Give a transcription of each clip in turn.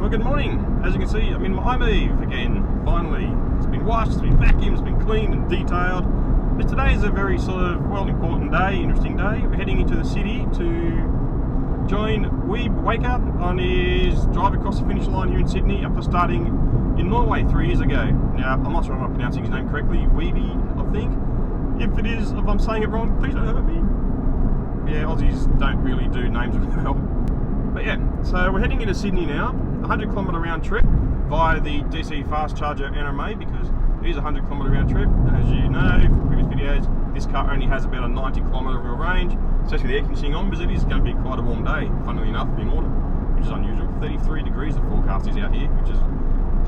Well, good morning. As you can see, I'm in my Eve again, finally. It's been washed, it's been vacuumed, it's been cleaned and detailed. But today is a very sort of, well, important day, interesting day. We're heading into the city to join Wiebe Wakker on his drive across the finish line here in Sydney after starting in Norway 3 years ago. Now, I'm not sure if I'm pronouncing his name correctly, Wiebe, I think. If it is, if I'm saying it wrong, please don't hurt me. Yeah, Aussies don't really do names really well. But yeah, so we're heading into Sydney now, 100 kilometre round trip via the DC fast charger NMA because it is a 100 kilometre round trip. And as you know from previous videos, this car only has about a 90 kilometre real range, especially with the air conditioning on, because it is going to be quite a warm day, funnily enough, in autumn, which is unusual. 33 degrees the forecast is out here, which is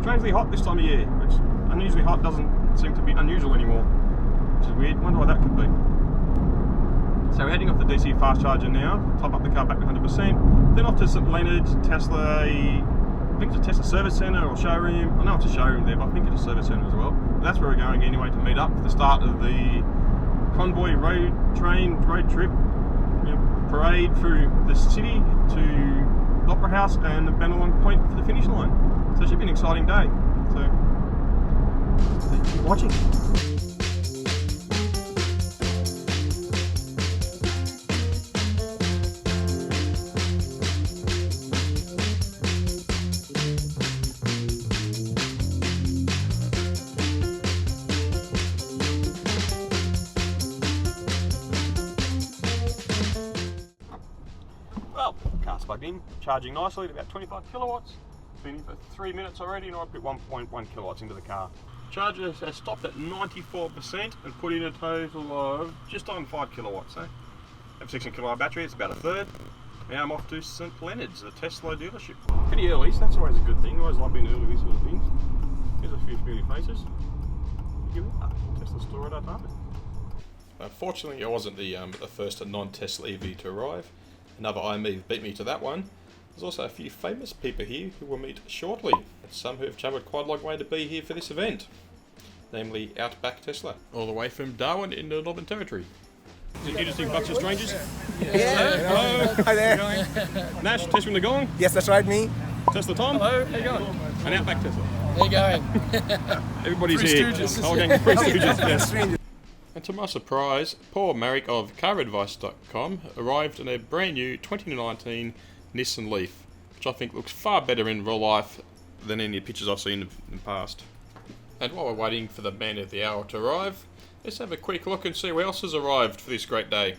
strangely hot this time of year, which unusually hot doesn't seem to be unusual anymore, which is weird. Wonder why that could be. So we're heading off the DC fast charger now, top up the car back to 100%, then off to St Leonard, Tesla, I think it's a Tesla service centre or showroom. I know it's a showroom there, but I think it's a service centre as well. But that's where we're going anyway to meet up for the start of the convoy road trip, parade through the city to the Opera House and the Bennelong Point for the finish line. So it should be an exciting day. So keep watching. Well, car's plugged in, charging nicely at about 25 kilowatts. Been in for 3 minutes already and I put 1.1 kilowatts into the car. Charger has stopped at 94% and put in a total of just on 5 kilowatts. So, have a 16 kilowatt battery, it's about a third. Now I'm off to St Leonard's, the Tesla dealership. Pretty early, so that's always a good thing. I always like being early with these sort of things. Here's a few familiar faces. Tesla store at Artarmon. Unfortunately, I wasn't the first non-Tesla EV to arrive. Another IME beat me to that one. There's also a few famous people here who we'll meet shortly. Some who have travelled quite a long way to be here for this event. Namely Outback Tesla, all the way from Darwin in the Northern Territory. It's an interesting bunch of strangers. Yeah. Hello. Hi there. Nash, Tesla the Gong. Yes, that's right, me. Tesla Tom. Hello, how you going? And Outback Tesla. How you going? Everybody's Three here. Stooges. Whole gang of Three Stooges, yes. Strangers. And to my surprise, Paul Marrick of caradvice.com arrived in a brand new 2019 Nissan Leaf, which I think looks far better in real life than any pictures I've seen in the past. And while we're waiting for the man of the hour to arrive, let's have a quick look and see who else has arrived for this great day.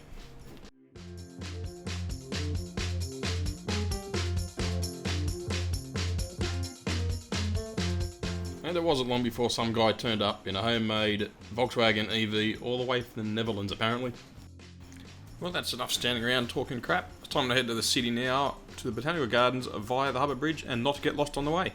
And it wasn't long before some guy turned up in a homemade Volkswagen EV all the way from the Netherlands apparently. Well, that's enough standing around talking crap. It's time to head to the city now, to the Botanical Gardens via the Harbour Bridge and not get lost on the way.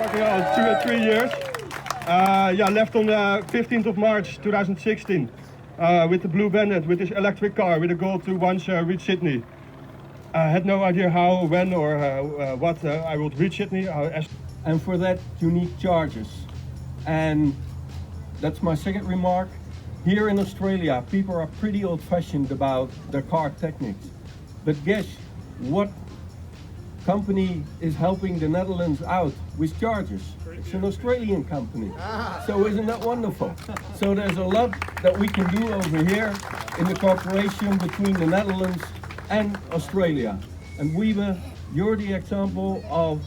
talking about 3 years. Yeah, left on the 15th of March 2016 with the Blue Bandit, with this electric car, with a goal to once reach Sydney. I had no idea how, when, or what I would reach Sydney. And for that, you need charges. And that's my second remark. Here in Australia, people are pretty old-fashioned about their car techniques. But guess what company is helping the Netherlands out with chargers? It's an Australian company. So isn't that wonderful? So there's a lot that we can do over here in the cooperation between the Netherlands and Australia. And Wiebe, you're the example of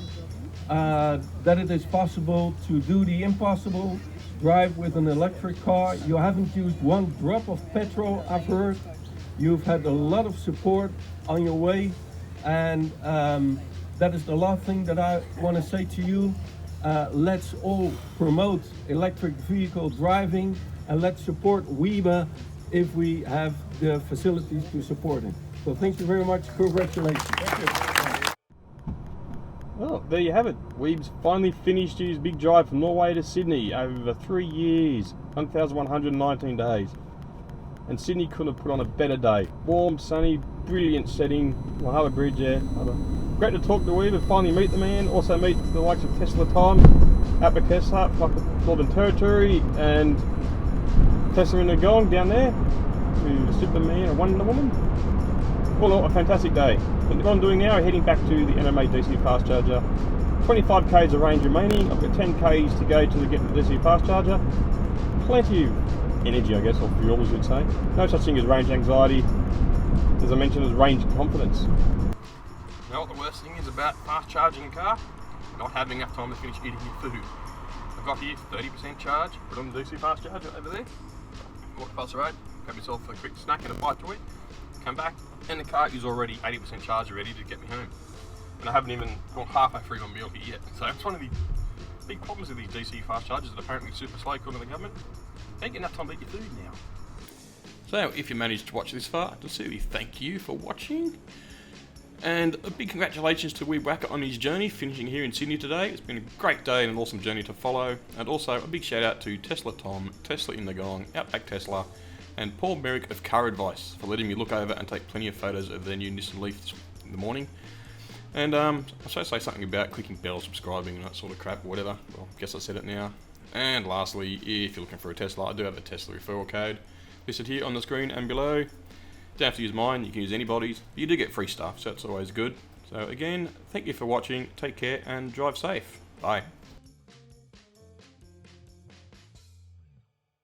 that it is possible to do the impossible, drive with an electric car. You haven't used one drop of petrol, I've heard. You've had a lot of support on your way, and that is the last thing that I want to say to you. Let's all promote electric vehicle driving, and let's support Wiebe if we have the facilities to support it. So thank you very much. Congratulations. Thank you. Well, there you have it. Wiebe's finally finished his big drive from Norway to Sydney over 3 years, 1,119 days. And Sydney couldn't have put on a better day. Warm, sunny, brilliant setting. The Harbour Bridge there. Great to talk to Wiebe, finally meet the man. Also meet the likes of Tesla Artarmon, up at the Northern Territory, and Tesla Artarmon down there, to Superman and Wonder Woman. All in all, a fantastic day. What I'm doing now, heading back to the NMA DC fast charger. 25 k's of range remaining. I've got 10 k's to go to get the DC fast charger. Plenty of energy, I guess, or fuel, as you'd say. No such thing as range anxiety. As I mentioned, as range confidence. Now, what the worst thing is about fast charging a car? Not having enough time to finish eating your food. I've got here 30% charge, put on the DC fast charger over there. Walk across the road, grab myself a quick snack and a bite to eat. Come back, and the car is already 80% charged, ready to get me home. And I haven't even gone halfway through my meal here yet. So it's one of the big problems with these DC fast chargers that are apparently super slow according to the government. Don't get enough time to eat your food now. So if you managed to watch this far, sincerely thank you for watching. And a big congratulations to Wiebe Wakker on his journey, finishing here in Sydney today. It's been a great day and an awesome journey to follow. And also a big shout out to Tesla Tom, Tesla in the Gong, Outback Tesla, and Paul Merrick of Car Advice for letting me look over and take plenty of photos of their new Nissan Leaf in the morning. And I should say something about clicking bell, subscribing and that sort of crap or whatever. Well, I guess I said it now. And lastly, if you're looking for a Tesla, I do have a Tesla referral code listed here on the screen and below. Don't have to use mine, you can use anybody's. But you do get free stuff, so that's always good. So again, thank you for watching, take care and drive safe. Bye.